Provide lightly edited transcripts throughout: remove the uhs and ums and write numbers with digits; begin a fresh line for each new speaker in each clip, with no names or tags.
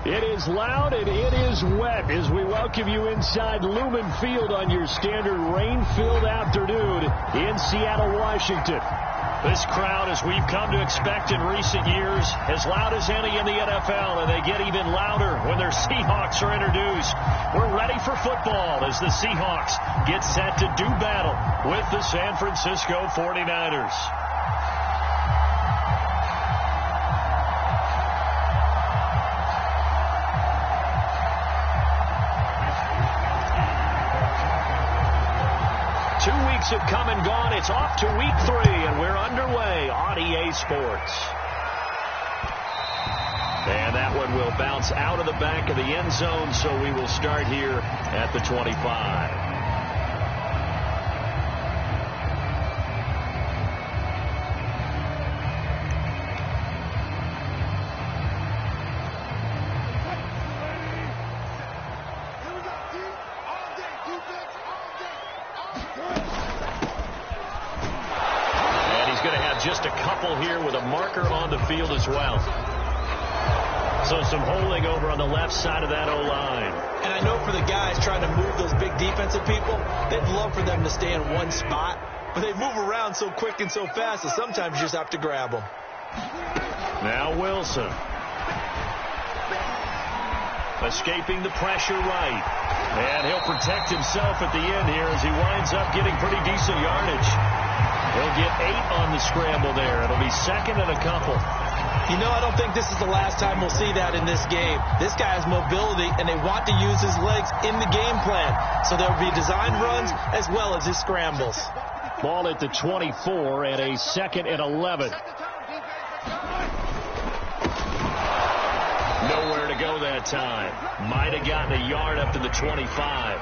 It is loud and it is wet as we welcome you inside Lumen Field on your standard rain-filled afternoon in Seattle, Washington. This crowd, as we've come to expect in recent years, as loud as any in the NFL, and they get even louder when their Seahawks are introduced. We're ready for football as the Seahawks get set to do battle with the San Francisco 49ers. Have come and gone. It's off to week 3, and we're underway on EA Sports. And that one will bounce out of the back of the end zone, so we will start here at the 25. Just a couple here with a marker on the field as well. So some holding over on the left side of that O-line.
And I know for the guys trying to move those big defensive people, they'd love for them to stay in one spot. But they move around so quick and so fast that sometimes you just have to grab them.
Now Wilson. Escaping the pressure right. And he'll protect himself at the end here as he winds up getting pretty decent yardage. He'll get 8 on the scramble there. It'll be second and a couple.
You know, I don't think this is the last time we'll see that in this game. This guy has mobility, and they want to use his legs in the game plan. So there'll be design runs as well as his scrambles.
Ball at the 24 and a second and 11. Nowhere to go that time. Might have gotten a yard up to the 25.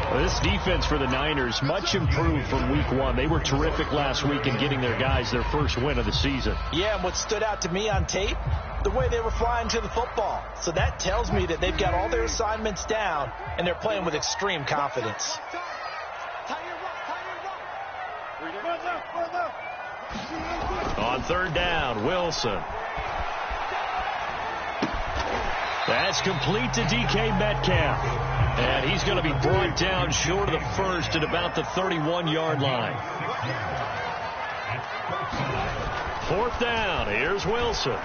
Well, this defense for the Niners, much improved from week 1. They were terrific last week in getting their guys their first win of the season.
Yeah, and what stood out to me on tape, the way they were flying to the football. So that tells me that they've got all their assignments down, and they're playing with extreme confidence.
On third down, Wilson. That's complete to DK Metcalf. And he's going to be brought down short of the first at about the 31-yard line. Fourth down. Here's Wilson. And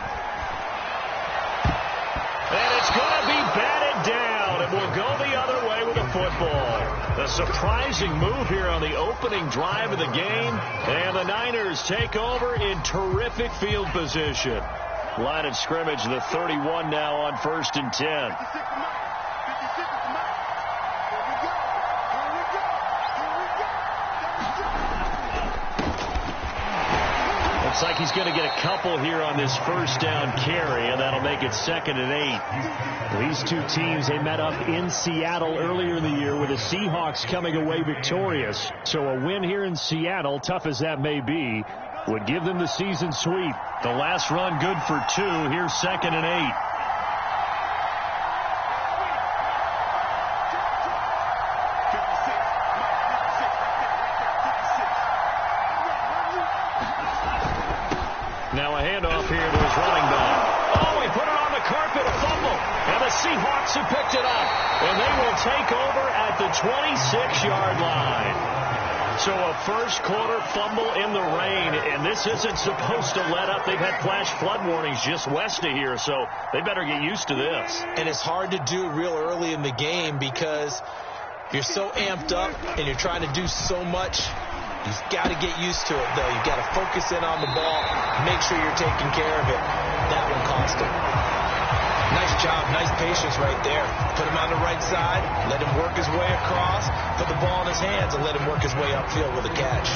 it's going to be batted down. It will go the other way with the football. A surprising move here on the opening drive of the game. And the Niners take over in terrific field position. Line of scrimmage, the 31 now on 1st and 10. Looks like he's going to get a couple here on this first down carry, and that'll make it 2nd and 8. These two teams, they met up in Seattle earlier in the year with the Seahawks coming away victorious. So a win here in Seattle, tough as that may be, would give them the season sweep. The last run good for 2. Here's 2nd and 8. Now a handoff here to his running back. Oh, he put it on the carpet, a fumble. And the Seahawks have picked it up. And they will take over at the 26-yard line. So a first quarter fumble in the rain, and this isn't supposed to let up. They've had flash flood warnings just west of here, so they better get used to this.
And it's hard to do real early in the game because you're so amped up and you're trying to do so much. You've got to get used to it, though. You've got to focus in on the ball, make sure you're taking care of it. That one cost him. Nice job, nice patience right there. Put him on the right side, let him work his way across, put the ball in his hands, and let him work his way upfield with a catch.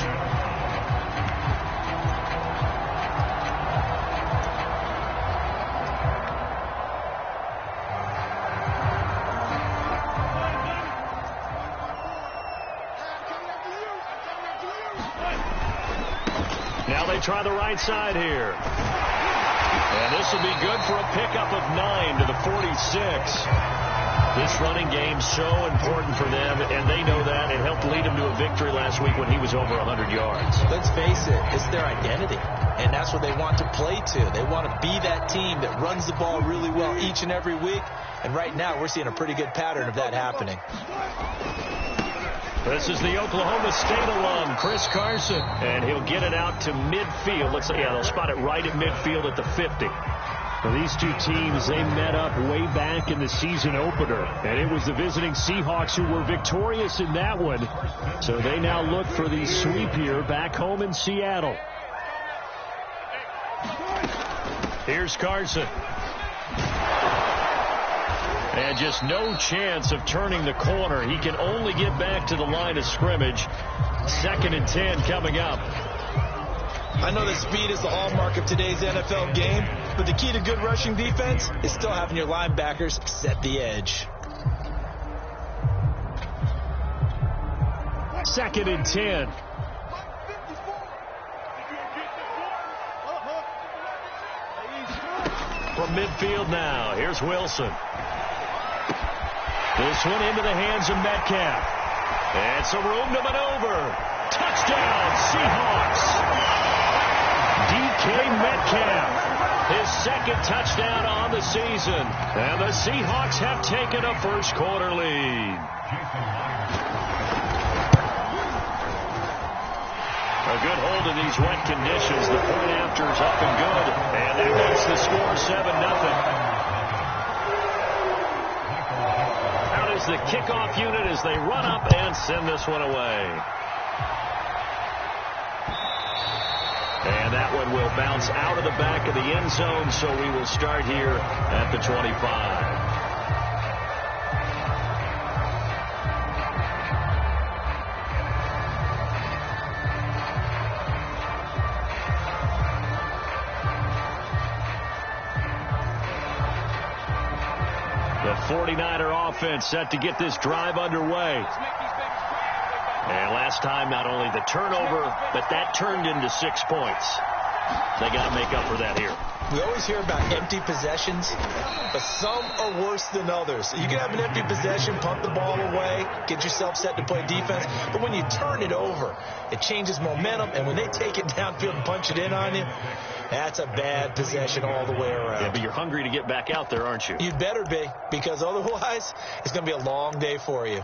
Now they try the right side here. And this will be good for a pickup of 9 to the 46. This running game so important for them, and they know that. It helped lead them to a victory last week when he was over 100 yards.
Let's face it, it's their identity, and that's what they want to play to. They want to be that team that runs the ball really well each and every week, and right now we're seeing a pretty good pattern of that happening.
This is the Oklahoma State alum, Chris Carson, and he'll get it out to midfield. Looks like, yeah, they'll spot it right at midfield at the 50. Well, these two teams, they met up way back in the season opener, and it was the visiting Seahawks who were victorious in that one. So they now look for the sweep here back home in Seattle. Here's Carson. And just no chance of turning the corner. He can only get back to the line of scrimmage. 2nd and 10 coming up.
I know that speed is the hallmark of today's NFL game, but the key to good rushing defense is still having your linebackers set the edge.
2nd and 10. From midfield now, here's Wilson. This one into the hands of Metcalf. And some room to maneuver. Touchdown, Seahawks. DK Metcalf, his 2nd touchdown on the season. And the Seahawks have taken a first-quarter lead. A good hold in these wet conditions. The point after is up and good. And that makes the score 7-0. Is the kickoff unit as they run up and send this one away. And that one will bounce out of the back of the end zone, so we will start here at the 25. The 49er offense set to get this drive underway. And last time, not only the turnover, but that turned into 6 points. They got to make up for that here.
We always hear about empty possessions, but some are worse than others. You can have an empty possession, punt the ball away, get yourself set to play defense, but when you turn it over, it changes momentum, and when they take it downfield and punch it in on you, that's a bad possession all the way around.
Yeah, but you're hungry to get back out there, aren't you?
You'd better be, because otherwise, it's going to be a long day for you.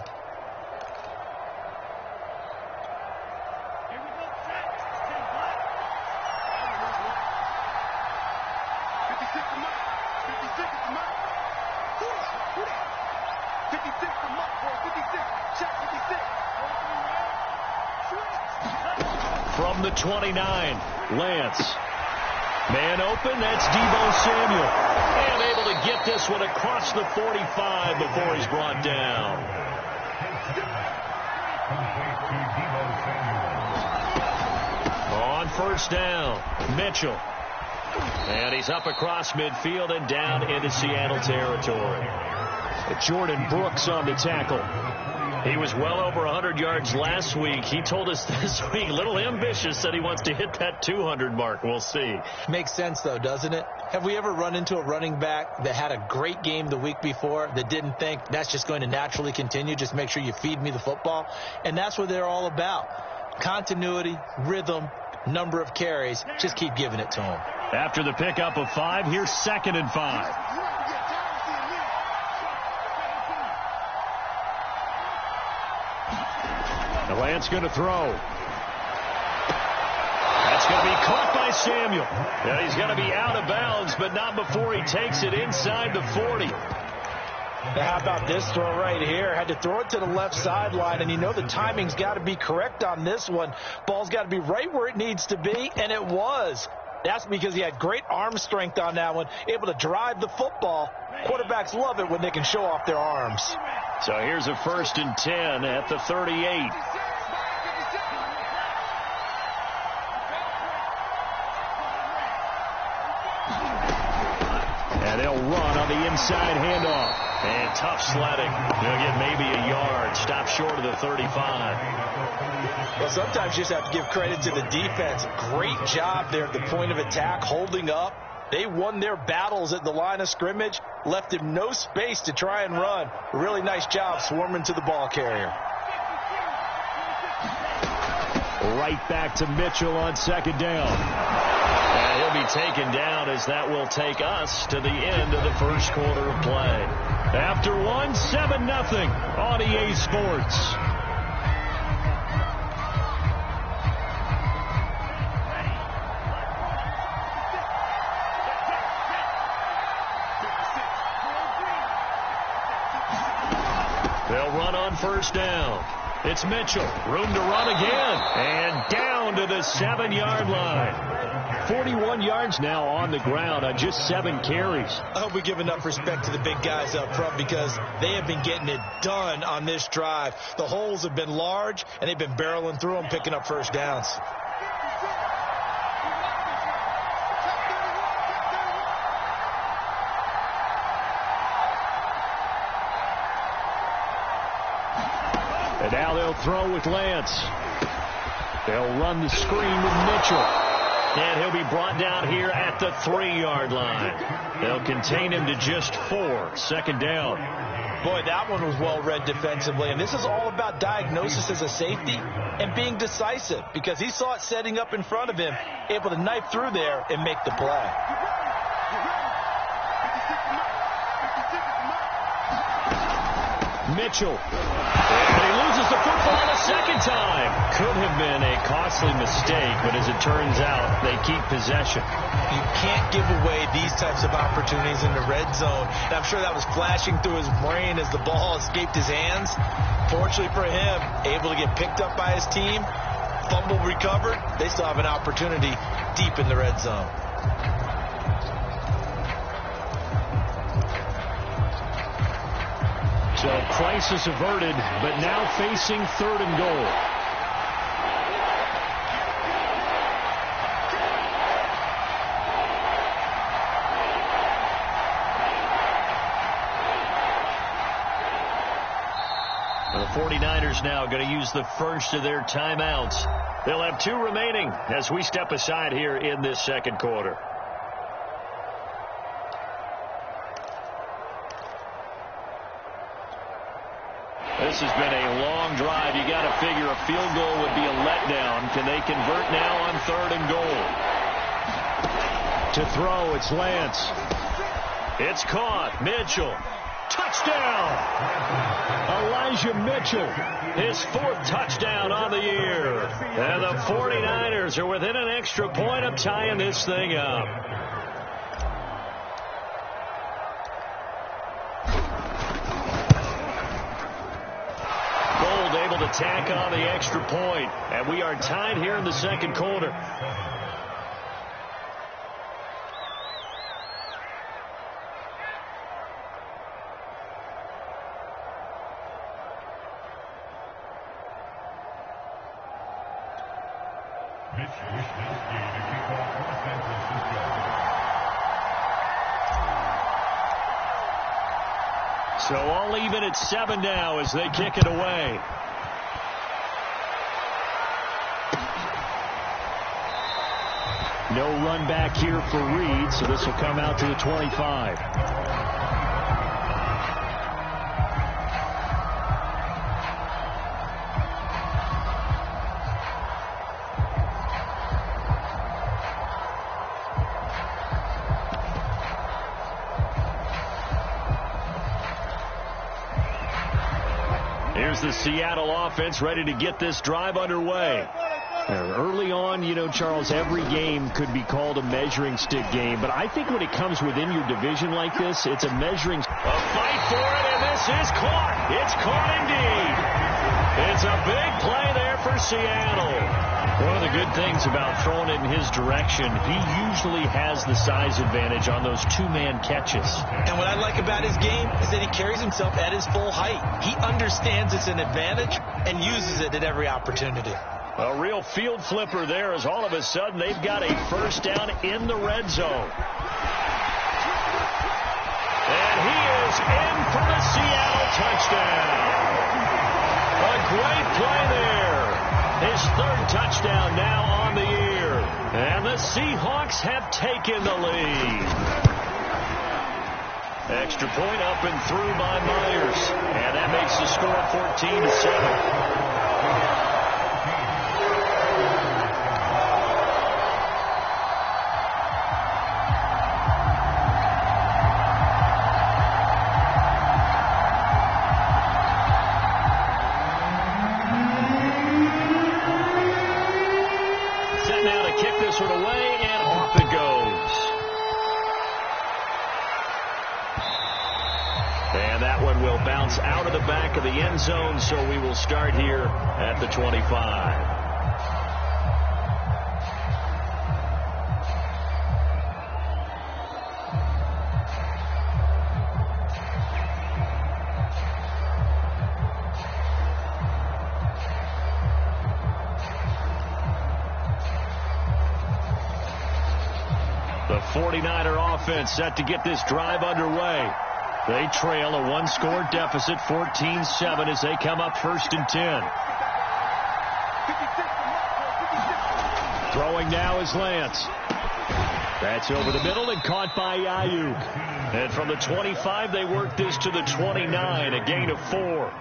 From the 29, Lance. Man open, that's Deebo Samuel. And able to get this one across the 45 before he's brought down. On first down, Mitchell. And he's up across midfield and down into Seattle territory. Jordan Brooks on the tackle. He was well over 100 yards last week. He told us this week, a little ambitious, said he wants to hit that 200 mark. We'll see.
Makes sense, though, doesn't it? Have we ever run into a running back that had a great game the week before that didn't think that's just going to naturally continue? Just make sure you feed me the football. And that's what they're all about. Continuity, rhythm, number of carries. Just keep giving it to them.
After the pickup of 5, here's 2nd and 5. The Lance going to throw. That's going to be caught by Samuel. Yeah, he's going to be out of bounds, but not before he takes it inside the 40.
Now, how about this throw right here? Had to throw it to the left sideline, and you know the timing's got to be correct on this one. Ball's got to be right where it needs to be, and it was. That's because he had great arm strength on that one, able to drive the football. Quarterbacks love it when they can show off their arms.
So here's a 1st and 10 at the 38. And they'll run on the inside handoff. And tough sledding. They'll get maybe a yard. Stop short of the 35.
Well, sometimes you just have to give credit to the defense. Great job there at the point of attack, holding up. They won their battles at the line of scrimmage, left him no space to try and run. Really nice job swarming to the ball carrier.
Right back to Mitchell on second down. And he'll be taken down as that will take us to the end of the first quarter of play. After one, 7-0 on EA Sports. They'll run on first down. It's Mitchell. Room to run again. And down to the 7-yard line. 41 yards now on the ground on just 7 carries.
I hope we give enough respect to the big guys up front because they have been getting it done on this drive. The holes have been large, and they've been barreling through them, picking up first downs.
And now they'll throw with Lance. They'll run the screen with Mitchell. And he'll be brought down here at the 3-yard line. They'll contain him to just 4. Second down.
Boy, that one was well read defensively. And this is all about diagnosis as a safety and being decisive because he saw it setting up in front of him, able to knife through there and make the play.
Mitchell. And he loses the football a second time. Could have been a costly mistake, but as it turns out, they keep possession.
You can't give away these types of opportunities in the red zone. And I'm sure that was flashing through his brain as the ball escaped his hands. Fortunately for him, able to get picked up by his team, fumble recovered. They still have an opportunity deep in the red zone.
So crisis averted, but now facing 3rd and goal. The 49ers now going to use the first of their timeouts. They'll have 2 remaining as we step aside here in this second quarter. This has been a long drive. You got to figure a field goal would be a letdown. Can they convert now on 3rd and goal? To throw, it's Lance. It's caught. Mitchell. Touchdown! Elijah Mitchell. His 4th touchdown on the year. And the 49ers are within an extra point of tying this thing up. To tack on the extra point, and we are tied here in the second quarter. So all even at 7 now as they kick it away. No run back here for Reed, so this will come out to the 25. Here's the Seattle offense ready to get this drive underway. Early on, you know, Charles, every game could be called a measuring stick game. But I think when it comes within your division like this, it's a measuring. A fight for it, and this is caught. It's caught indeed. It's a big play there for Seattle. One of the good things about throwing it in his direction, he usually has the size advantage on those 2-man catches.
And what I like about his game is that he carries himself at his full height. He understands it's an advantage and uses it at every opportunity.
A real field flipper there as all of a sudden they've got a first down in the red zone. And he is in for the Seattle touchdown. A great play there. His 3rd touchdown now on the year. And the Seahawks have taken the lead. Extra point up and through by Myers. And that makes the score 14-7. Out of the back of the end zone, so we will start here at the 25. The 49er offense set to get this drive underway. They trail a one-score deficit, 14-7, as they come up 1st and 10. Throwing now is Lance. That's over the middle and caught by Ayuk. And from the 25, they work this to the 29, a gain of 4.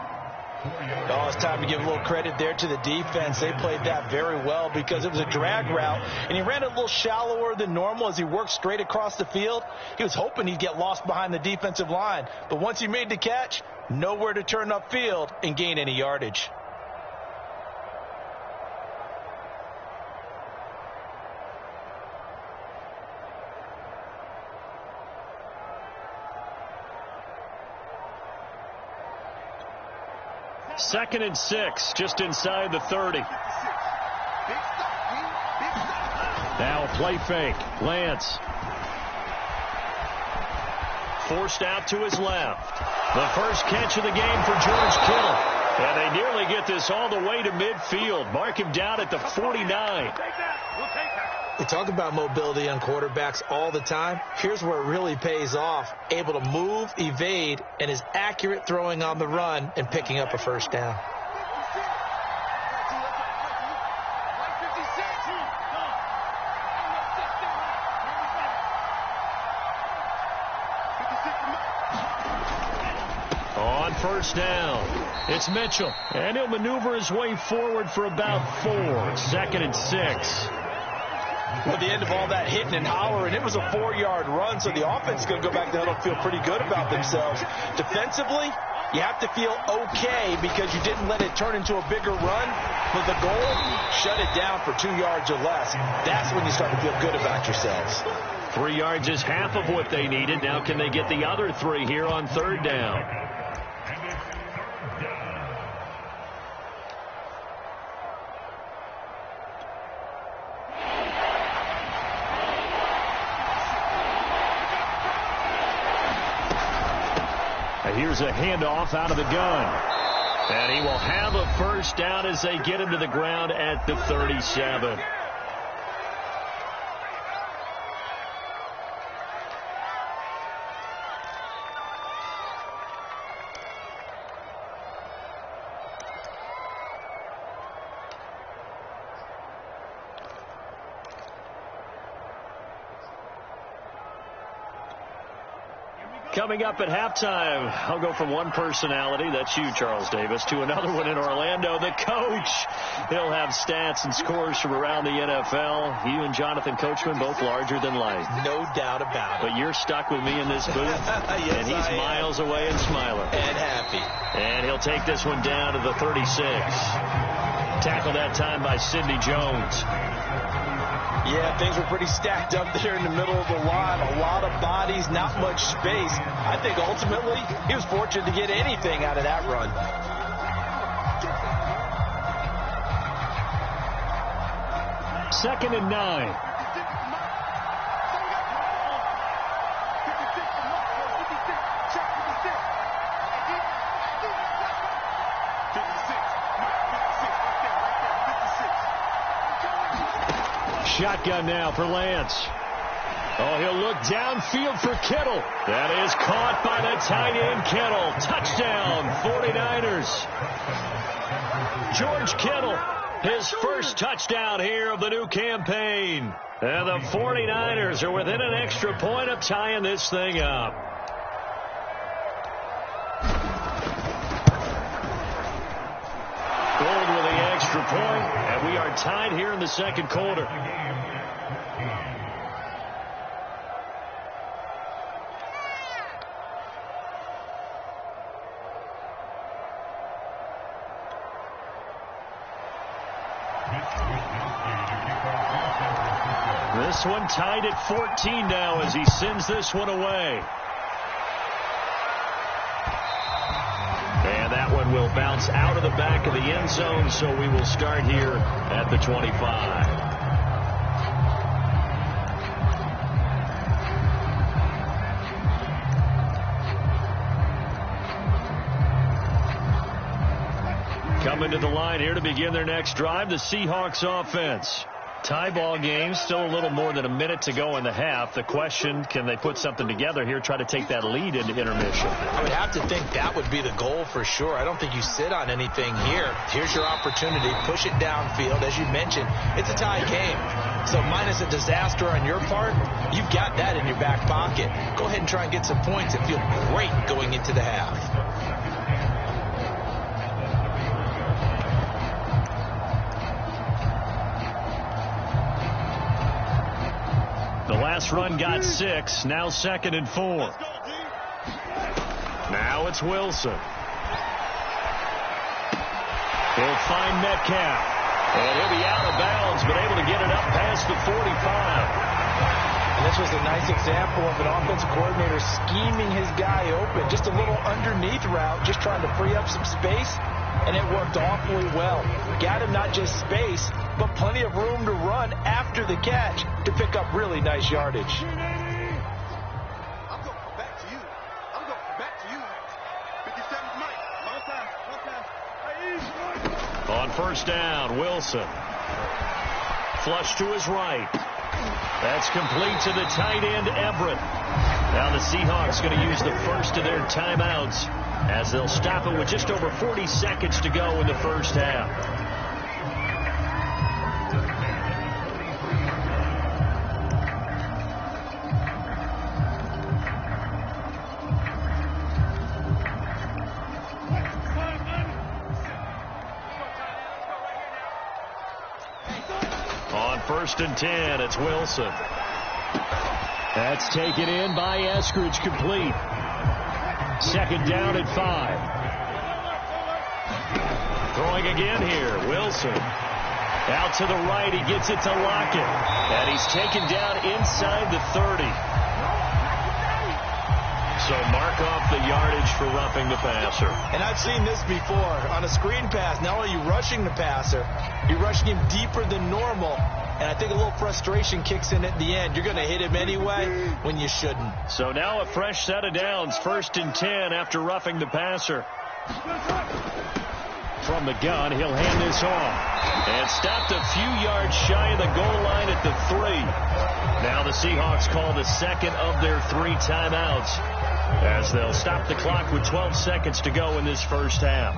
Oh, it's time to give a little credit there to the defense. They played that very well because it was a drag route, and he ran a little shallower than normal as he worked straight across the field. He was hoping he'd get lost behind the defensive line, but once he made the catch, nowhere to turn upfield and gain any yardage.
Second and 6, just inside the 30. Now a play fake. Lance. Forced out to his left. The first catch of the game for George Kittle. And they nearly get this all the way to midfield. Mark him down at the 49.
We talk about mobility on quarterbacks all the time. Here's where it really pays off. Able to move, evade, and is accurate throwing on the run and picking up a first down.
On first down, it's Mitchell. And he'll maneuver his way forward for about 4. 2nd and 6.
At the end of all that hitting and hollering, it was a 4-yard run, so the offense is going to go back to the huddle and feel pretty good about themselves. Defensively, you have to feel okay because you didn't let it turn into a bigger run. But the goal, shut it down for 2 yards or less. That's when you start to feel good about yourselves.
3 yards is half of what they needed. Now can they get the other 3 here on 3rd down? Here's a handoff out of the gun. And he will have a first down as they get him to the ground at the 37. Coming up at halftime, I'll go from one personality, that's you, Charles Davis, to another one in Orlando, the coach. He'll have stats and scores from around the NFL. You and Jonathan Coachman, both larger than life.
No doubt about it.
But you're stuck with me in this booth,
yes,
and he's miles away and smiling.
And happy.
And he'll take this one down to the 36. Tackled that time by Sidney Jones.
Yeah, things were pretty stacked up there in the middle of the line. A lot of bodies, not much space. I think ultimately he was fortunate to get anything out of that run.
Second and 9. Shotgun now for Lance. Oh, he'll look downfield for Kittle. That is caught by the tight end Kittle. Touchdown, 49ers. George Kittle His first touchdown here of the new campaign. And the 49ers are within an extra point of tying this thing up. Gold with the extra point, and we are tied here in the second quarter. This one tied at 14 now as he sends this one away. And that one will bounce out of the back of the end zone, so we will start here at the 25. Coming to the line here to begin their next drive, the Seahawks offense. Tie ball game, still a little more than a minute to go in the half. The question, can they put something together here, try to take that lead into intermission?
I would have to think that would be the goal for sure. I don't think you sit on anything here. Here's your opportunity. Push it downfield. As you mentioned, it's a tie game. So minus a disaster on your part, you've got that in your back pocket. Go ahead and try and get some points and feel great going into the half.
The last run got 6. Now 2nd and 4. Now it's Wilson. He'll find Metcalf. And he'll be out of bounds, but able to get it up past the 45.
And this was a nice example of an offensive coordinator scheming his guy open. Just a little underneath route, just trying to free up some space. And it worked awfully well. Got him not just space, but plenty of room to run after the catch to pick up really nice yardage.
I'm going back to you. I'm going back to you. 57's Mike.
On first down, Wilson. Flush to his right. That's complete to the tight end, Everett. Now the Seahawks going to use the first of their timeouts as they'll stop it with just over 40 seconds to go in the first half. On first and 10, it's Wilson. That's taken in by Eskridge, complete. Second down at 5. Throwing again here, Wilson. Out to the right, he gets it to Lockett. And he's taken down inside the 30. So mark off the yardage for roughing the passer.
And I've seen this before. On a screen pass, not only are you rushing the passer, you're rushing him deeper than normal. And I think a little frustration kicks in at the end. You're going to hit him anyway when you shouldn't.
So now a fresh set of downs. First and 10 after roughing the passer. From the gun, he'll hand this off. And stopped a few yards shy of the goal line at the 3. Now the Seahawks call the second of their 3 timeouts as they'll stop the clock with 12 seconds to go in this first half.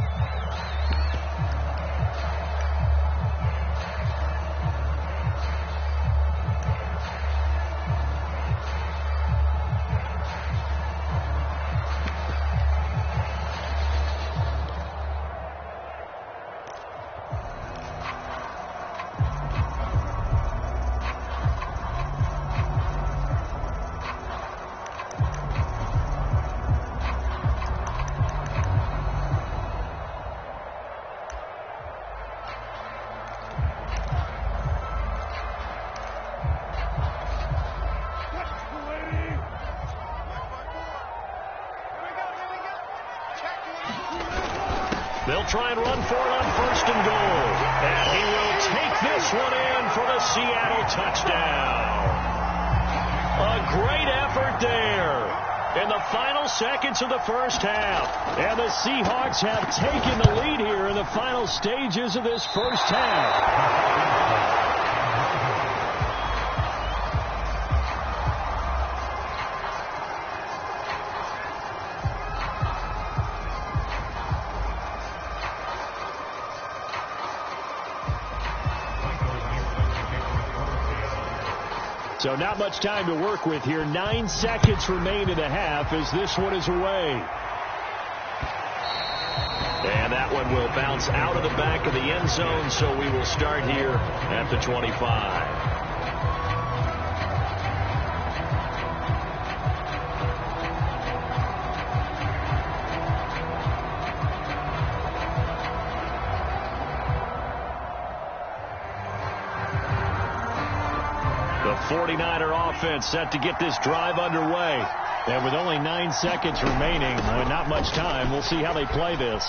They'll try and run for it on first and goal. And he will take this one in for the Seattle touchdown. A great effort there in the final seconds of the first half. And the Seahawks have taken the lead here in the final stages of this first half. So not much time to work with here. 9 seconds remain in the half as this one is away. And that one will bounce out of the back of the end zone, so we will start here at the 25. The 49er offense set to get this drive underway. And with only 9 seconds remaining, and not much time, we'll see how they play this.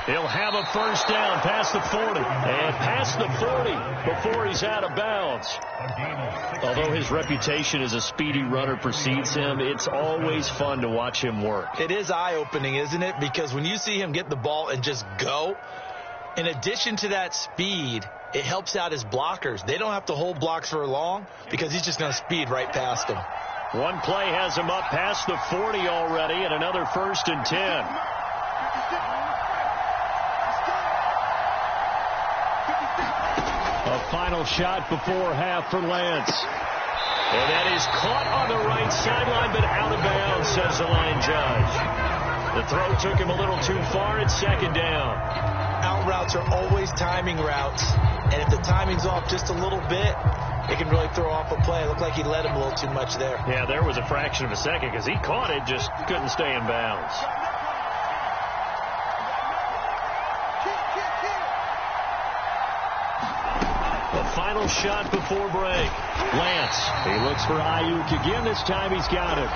He'll have a first down past the 40. And past the 40 before he's out of bounds. Although his reputation as a speedy runner precedes him, it's always fun to watch him work.
It is eye-opening, isn't it? Because when you see him get the ball and just go, in addition to that speed, it helps out his blockers. They don't have to hold blocks for long because he's just going to speed right past them.
One play has him up past the 40 already, and another 1st and 10. A final shot before half for Lance. And that is caught on the right sideline, but out of bounds, says the line judge. The throw took him a little too far at 2nd down.
Out routes are always timing routes, and if the timing's off just a little bit, it can really throw off a play. It looked like he led him a little too much there.
Yeah, there was a fraction of a second because he caught it, just couldn't stay in bounds. The final shot before break. Lance, he looks for Ayuk again. This time he's got it.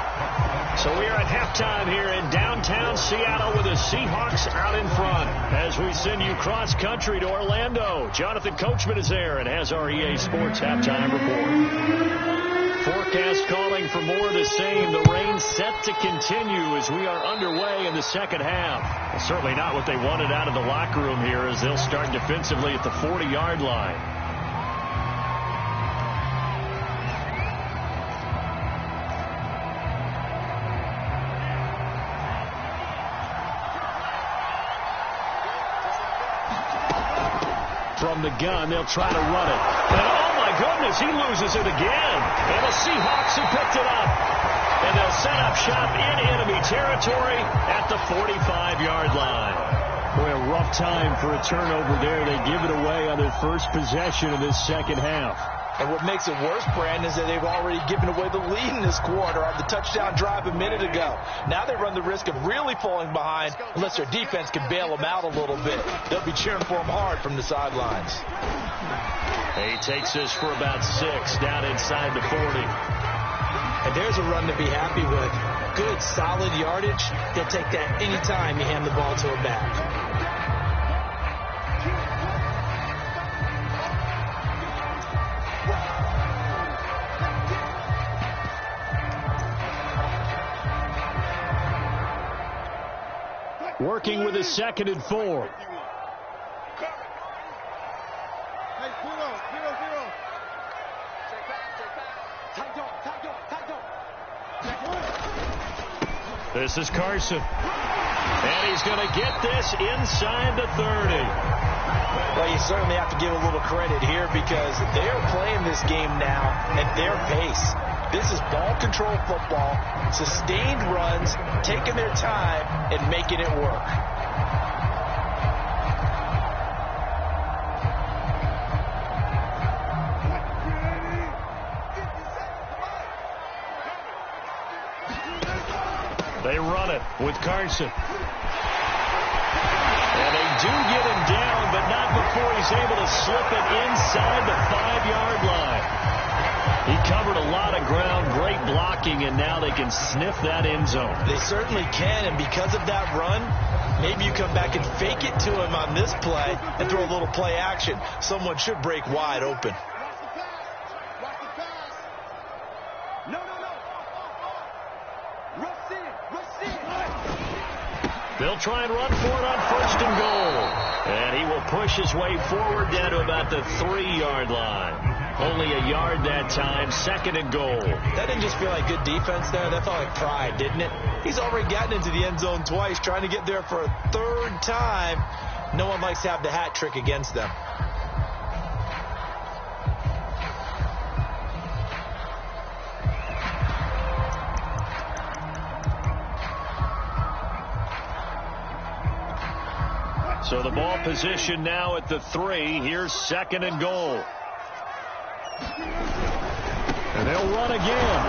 So we are at halftime here in downtown Seattle with the Seahawks out in front. As we send you cross-country to Orlando, Jonathan Coachman is there and has our EA Sports halftime report. Forecast calling for more of the same. The rain set to continue as we are underway in the second half. Well, certainly not what they wanted out of the locker room here as they'll start defensively at the 40-yard line. From the gun, they'll try to run it. And oh my goodness, he loses it again. And the Seahawks have picked it up. And they'll set up shop in enemy territory at the 45-yard line. Boy, a rough time for a turnover there. They give it away on their first possession of this second half.
And what makes it worse, Brandon, is that they've already given away the lead in this quarter on the touchdown drive a minute ago. Now they run the risk of really falling behind unless their defense can bail them out a little bit. They'll be cheering for them hard from the sidelines.
He takes this for about 6 down inside the 40.
And there's a run to be happy with. Good, solid yardage. They'll take that anytime you hand the ball to a back.
Working with a 2nd and 4. This is Carson. And he's going to get this inside the 30.
Well, you certainly have to give a little credit here because they're playing this game now at their pace. This is ball control football, sustained runs, taking their time and making it work.
They run it with Carson. And they do get him down, but not before he's able to slip it inside the 5-yard line. He covered a lot of ground, great blocking, and now they can sniff that end zone.
They certainly can, and because of that run, maybe you come back and fake it to him on this play and throw a little play action. Someone should break wide open.
They'll try and run for it on 1st and goal. And he will push his way forward down to about the 3-yard line. Only a yard that time, 2nd and goal.
That didn't just feel like good defense there. That felt like pride, didn't it? He's already gotten into the end zone twice, trying to get there for a 3rd time. No one likes to have the hat trick against them.
So the ball position now at the 3. Here's 2nd and goal. And they'll run again.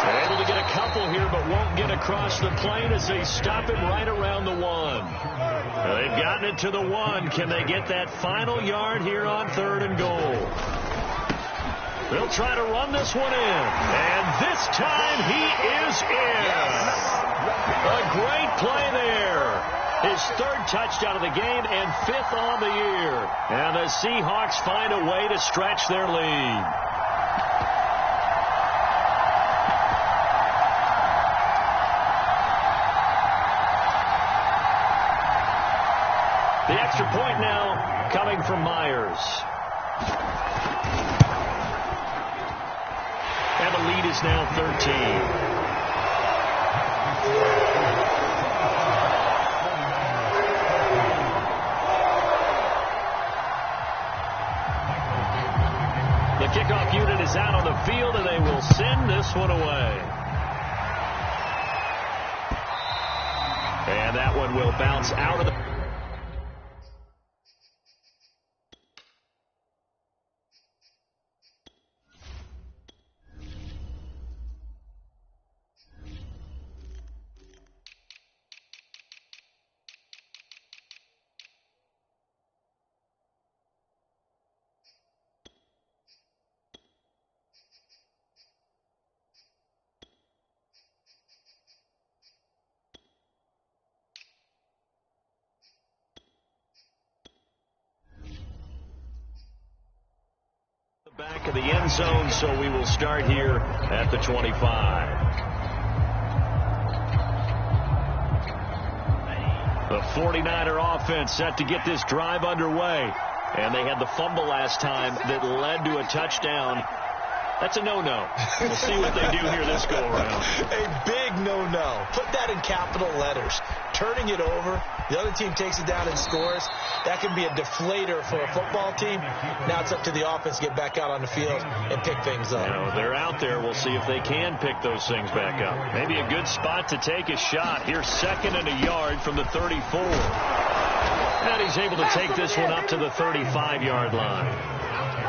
They're able to get a couple here, but won't get across the plane as they stop it right around the 1. They've gotten it to the 1. Can they get that final yard here on 3rd and goal? They'll try to run this one in. And this time he is in. A great play there. His 3rd touchdown of the game and 5th on the year. And the Seahawks find a way to stretch their lead. The extra point now coming from Myers. And the lead is now 13. The kickoff unit is out on the field, and they will send this one away. And that one will bounce out of the... back of the end zone, so we will start here at the 25. The 49er offense set to get this drive underway, and they had the fumble last time that led to a touchdown. That's a no-no. We'll see what they do here this go-around.
A big no-no. Put that in capital letters. Turning it over, the other team takes it down and scores. That can be a deflator for a football team. Now it's up to the offense to get back out on the field and pick things up.
You know, they're out there. We'll see if they can pick those things back up. Maybe a good spot to take a shot. Here's 2nd and a yard from the 34. And he's able to take this one up to the 35-yard line.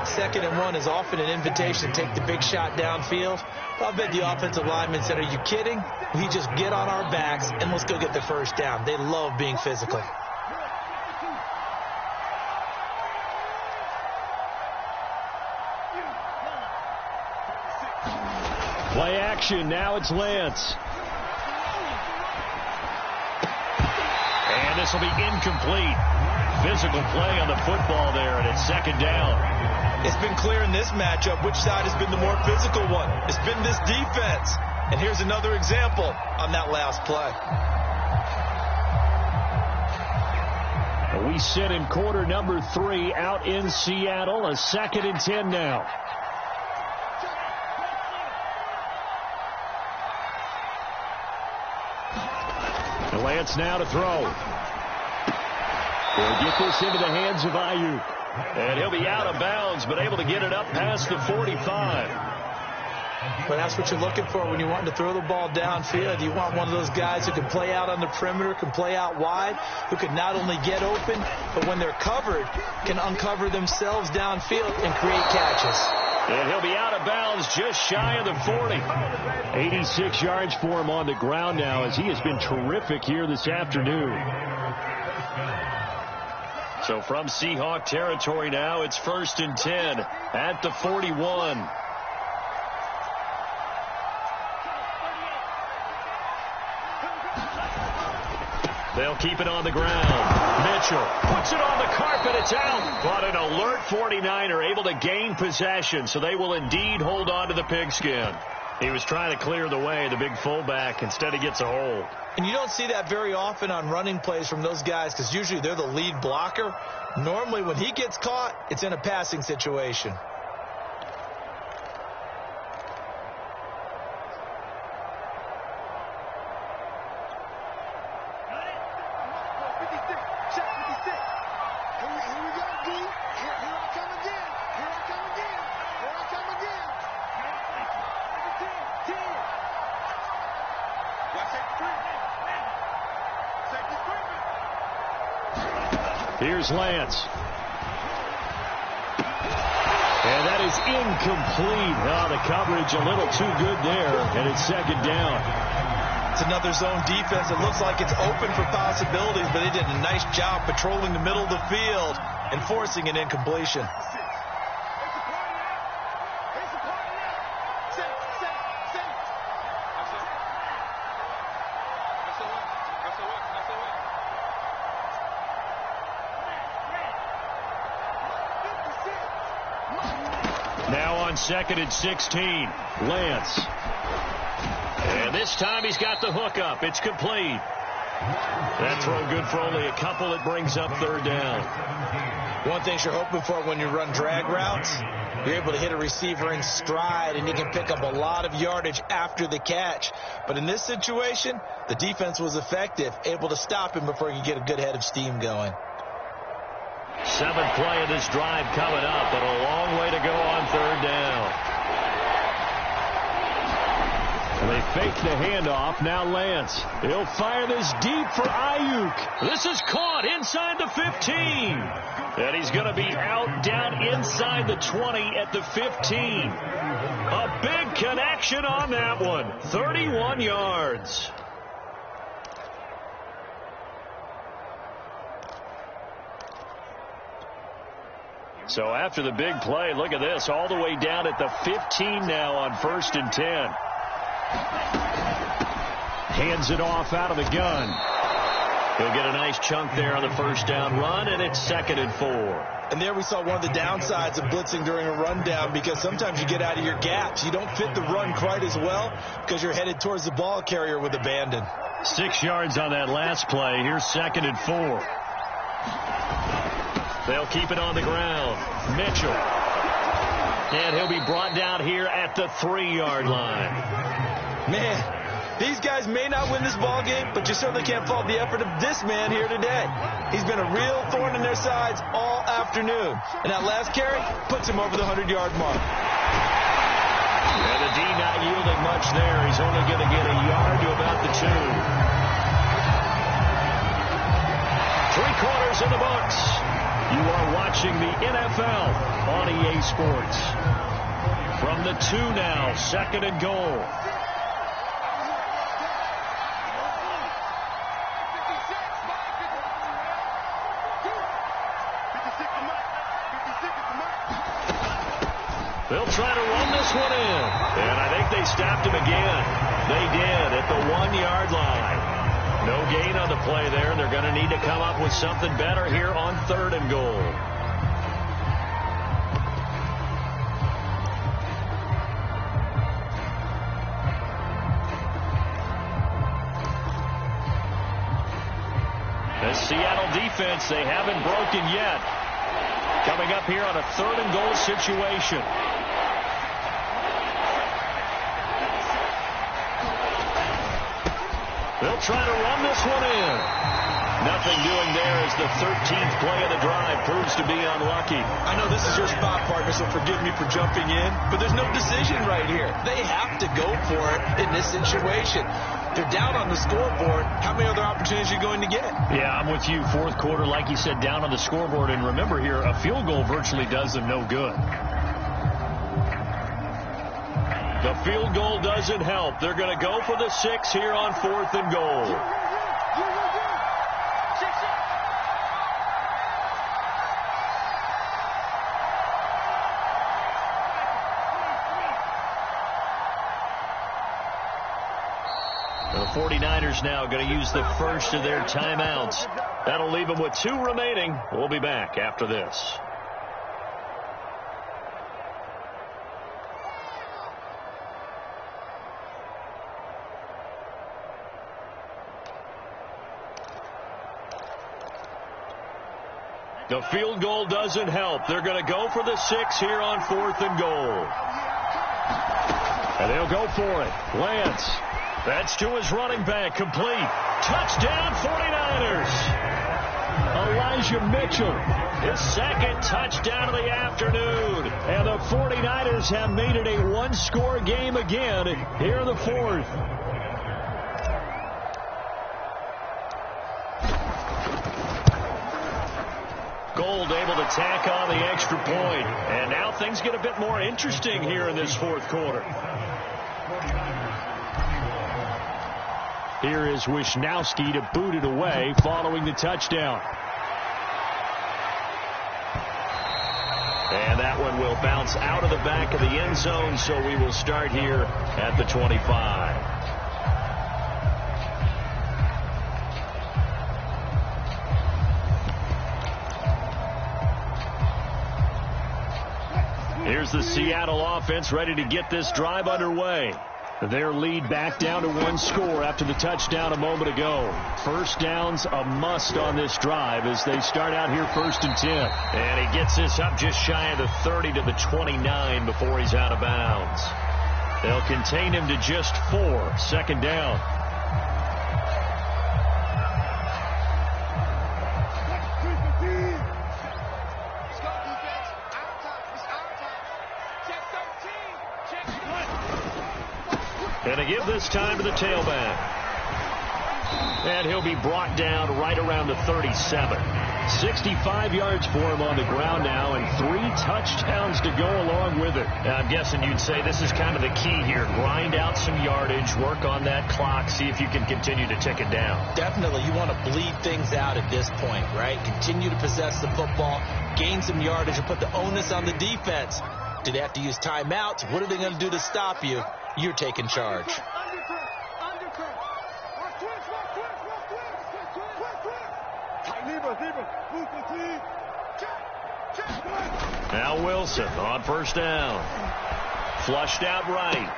2nd and 1 is often an invitation to take the big shot downfield. But I bet the offensive lineman said, are you kidding? We just get on our backs and let's go get the first down. They love being physical.
Play action. Now it's Lance. And this will be incomplete. Physical play on the football there, and it's 2nd down.
It's been clear in this matchup which side has been the more physical one. It's been this defense. And here's another example on that last play.
We sit in quarter number 3 out in Seattle. A 2nd and 10 now. And Lance now to throw. He'll get this into the hands of Ayuk. And he'll be out of bounds, but able to get it up past the 45.
But that's what you're looking for when you want to throw the ball downfield. You want one of those guys who can play out on the perimeter, can play out wide, who can not only get open, but when they're covered, can uncover themselves downfield and create catches.
And he'll be out of bounds just shy of the 40. 86 yards for him on the ground now, as he has been terrific here this afternoon. So from Seahawk territory now, it's 1st and 10 at the 41. They'll keep it on the ground. Mitchell puts it on the carpet. It's out. But an alert 49er able to gain possession, so they will indeed hold on to the pigskin. He was trying to clear the way, the big fullback. Instead, he gets a hold.
And you don't see that very often on running plays from those guys because usually they're the lead blocker. Normally, when he gets caught, it's in a passing situation.
Here's Lance. And that is incomplete. Oh, the coverage a little too good there, and it's second down.
It's another zone defense. It looks like it's open for possibilities, but they did a nice job patrolling the middle of the field and forcing an incompletion.
Now on 2nd and 16, Lance. And this time he's got the hook up. It's complete. That throw good for only a couple. It brings up 3rd down.
One thing you're hoping for when you run drag routes, you're able to hit a receiver in stride, and you can pick up a lot of yardage after the catch. But in this situation, the defense was effective, able to stop him before he could get a good head of steam going.
7th play of this drive coming up, but a long way to go on 3rd down. And they fake the handoff. Now Lance. He'll fire this deep for Ayuk. This is caught inside the 15. And he's going to be out down inside the 20 at the 15. A big connection on that one. 31 yards. So after the big play, look at this, all the way down at the 15 now on 1st and 10. Hands it off out of the gun. He'll get a nice chunk there on the 1st down run, and it's 2nd and 4.
And there we saw one of the downsides of blitzing during a rundown, because sometimes you get out of your gaps. You don't fit the run quite as well because you're headed towards the ball carrier with abandon.
6 yards on that last play. Here's 2nd and 4. They'll keep it on the ground. Mitchell. And he'll be brought down here at the 3-yard line.
Man, these guys may not win this ball game, but you certainly can't fault the effort of this man here today. He's been a real thorn in their sides all afternoon. And that last carry puts him over the 100-yard mark.
And the D not yielding much there. He's only going to get a yard to about the 2. 3 quarters in the books. You are watching the NFL on EA Sports. From the 2 now, 2nd and goal. They'll try to run this one in. And I think they stopped him again. They did at the 1-yard line. No gain on the play there. They're going to need to come up with something better here on 3rd and goal. The Seattle defense, they haven't broken yet. Coming up here on a 3rd and goal situation. They'll try to run this one in. Nothing doing there as the 13th play of the drive proves to be unlucky.
I know this is your spot, partner, so forgive me for jumping in, but there's no decision right here. They have to go for it in this situation. They're down on the scoreboard. How many other opportunities are you going to get?
Yeah, I'm with you. 4th quarter, like you said, down on the scoreboard. And remember here, a field goal virtually does them no good. The field goal doesn't help. They're going to go for the 6 here on 4th and goal. The 49ers now going to use the first of their timeouts. That'll leave them with 2 remaining. We'll be back after this. The field goal doesn't help. They're going to go for the 6 here on 4th and goal. And they'll go for it. Lance. That's to his running back. Complete. Touchdown 49ers. Elijah Mitchell. His 2nd touchdown of the afternoon. And the 49ers have made it a 1-score game again here in the 4th. tack on the extra point. And now things get a bit more interesting here in this fourth quarter. Here is Wisnowski to boot it away following the touchdown. And that one will bounce out of the back of the end zone, so we will start here at the 25. Here's the Seattle offense ready to get this drive underway. Their lead back down to one score after the touchdown a moment ago. First down's a must on this drive as they start out here 1st and 10. And he gets this up just shy of the 30 to the 29 before he's out of bounds. They'll contain him to just 4. Second down. And to give this time to the tailback. And he'll be brought down right around the 37. 65 yards for him on the ground now, and 3 touchdowns to go along with it. Now, I'm guessing you'd say this is kind of the key here. Grind out some yardage, work on that clock, see if you can continue to tick it down.
Definitely, you want to bleed things out at this point, right? Continue to possess the football, gain some yardage, and put the onus on the defense. Do they have to use timeouts? What are they going to do to stop you? You're taking charge.
Now Wilson on first down. Flushed out right.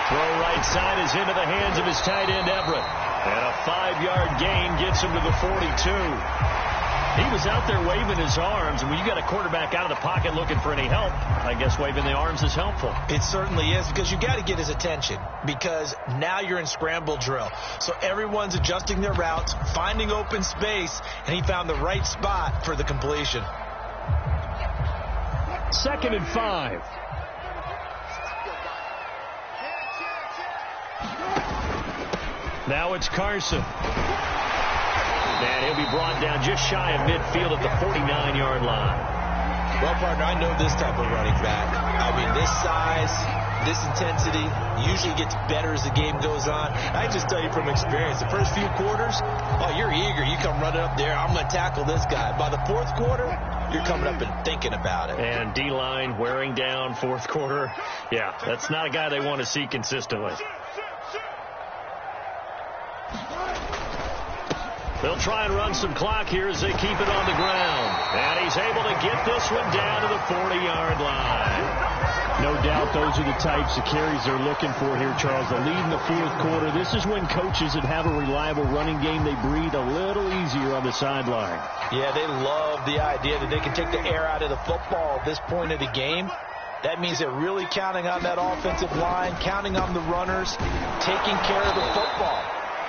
Throw right side is into the hands of his tight end Everett. And a 5-yard gain gets him to the 42. He was out there waving his arms, and when you got a quarterback out of the pocket looking for any help, I guess waving the arms is helpful.
It certainly is, because you got to get his attention, because now you're in scramble drill. So everyone's adjusting their routes, finding open space, and he found the right spot for the completion.
2nd and 5. Now it's Carson. And he'll be brought down just shy of midfield at the 49-yard line.
Well, partner, I know this type of running back. I mean, this size, this intensity usually gets better as the game goes on. I just tell you from experience, the first few quarters, oh, you're eager. You come running up there, I'm going to tackle this guy. By the 4th quarter, you're coming up and thinking about it.
And D-line wearing down 4th quarter. Yeah, that's not a guy they want to see consistently. They'll try and run some clock here as they keep it on the ground. And he's able to get this one down to the 40-yard line. No doubt those are the types of carries they're looking for here, Charles. The lead in the 4th quarter. This is when coaches that have a reliable running game, they breathe a little easier on the sideline.
Yeah, they love the idea that they can take the air out of the football at this point of the game. That means they're really counting on that offensive line, counting on the runners, taking care of the football.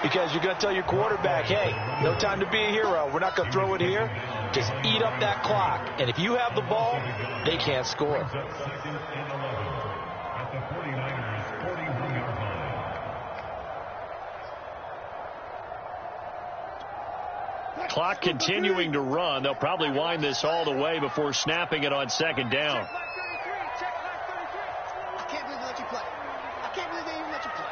Because you're going to tell your quarterback, hey, no time to be a hero. We're not going to throw it here. Just eat up that clock. And if you have the ball, they can't score.
Clock continuing to run. They'll probably wind this all the way before snapping it on 2nd down.
I can't believe they let you play. I can't believe they even let you play.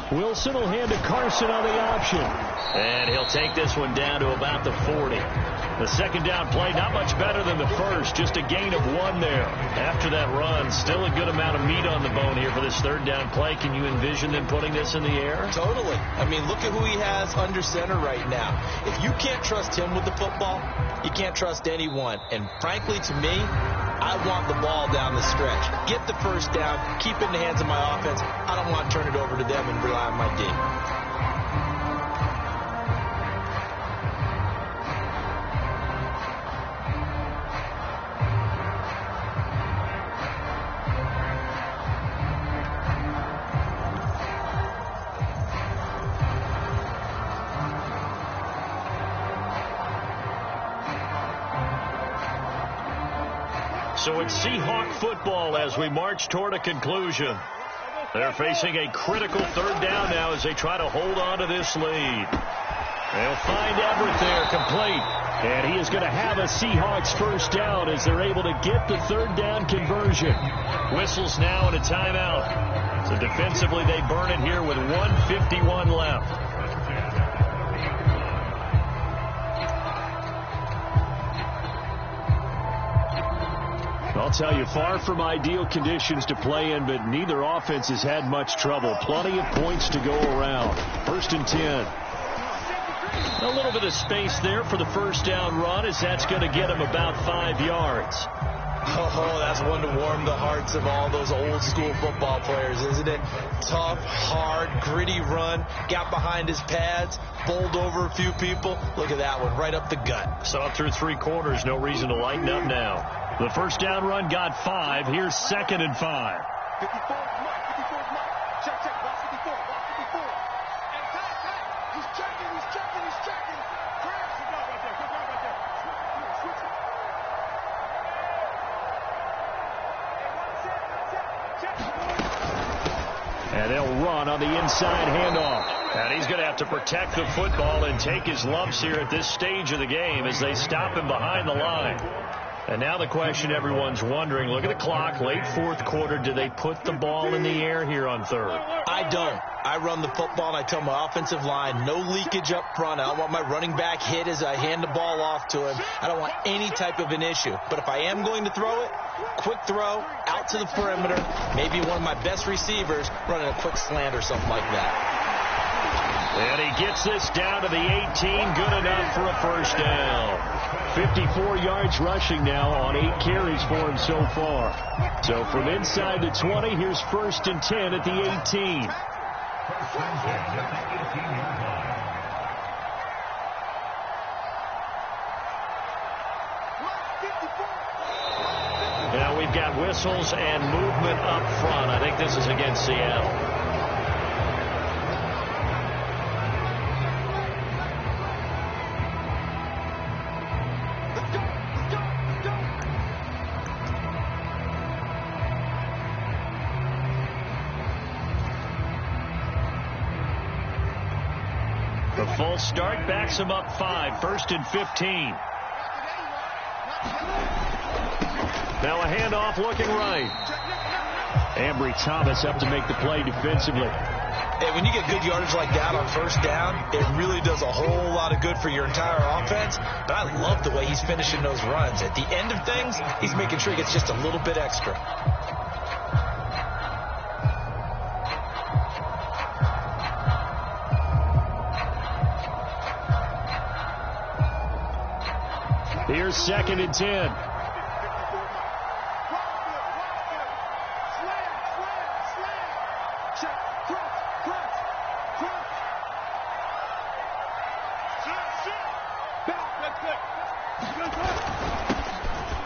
Wilson will hand to Carson on the option. And he'll take this one down to about the 40. The 2nd down play, not much better than the first. Just a gain of 1 there. After that run, still a good amount of meat on the bone here for this 3rd down play. Can you envision them putting this in the air?
Totally. I mean, look at who he has under center right now. If you can't trust him with the football, you can't trust anyone. And frankly, to me, I want the ball down the stretch. Get the first down, keep it in the hands of my offense. I don't want to turn it over to them and rely on my D.
So it's Seahawk football as we march toward a conclusion. They're facing a critical 3rd down now as they try to hold on to this lead. They'll find Everett there, complete. And he is going to have a Seahawks first down as they're able to get the third down conversion. Whistles now and a timeout. So defensively they burn it here with 1:51 left. I'll tell you, far from ideal conditions to play in, but neither offense has had much trouble. Plenty of points to go around. 1st and 10. A little bit of space there for the first down run, as that's going to get him about 5 yards.
Oh, that's one to warm the hearts of all those old school football players, isn't it? Tough, hard, gritty run, got behind his pads, bowled over a few people. Look at that one, right up the gut.
Saw through 3 quarters, no reason to lighten up now. The first down run got 5. Here's 2nd and 5.
54 mark. Check, watch 54. And tag. He's checking. Crash, good job right there. Switch it.
And they'll run on the inside handoff. And he's going to have to protect the football and take his lumps here at this stage of the game as they stop him behind the line. And now the question everyone's wondering, look at the clock, late 4th quarter, do they put the ball in the air here on 3rd?
I don't. I run the football, and I tell my offensive line, no leakage up front. I don't want my running back hit as I hand the ball off to him. I don't want any type of an issue. But if I am going to throw it, quick throw, out to the perimeter, maybe one of my best receivers running a quick slant or something like that.
And he gets this down to the 18, good enough for a first down. 54 yards rushing now on 8 carries for him so far. So from inside the 20, here's 1st and 10 at the 18. Now we've got whistles and movement up front. I think this is against Seattle. The full start backs him up 5, 1st and 15. Now a handoff looking right. Ambry Thomas up to make the play defensively.
Hey, when you get good yardage like that on first down, it really does a whole lot of good for your entire offense. But I love the way he's finishing those runs. At the end of things, he's making sure he gets just a little bit extra.
Here's 2nd and 10.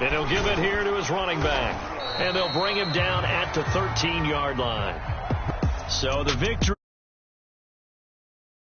And he'll give it here to his running back. And they'll bring him down at the 13-yard line. So the victory.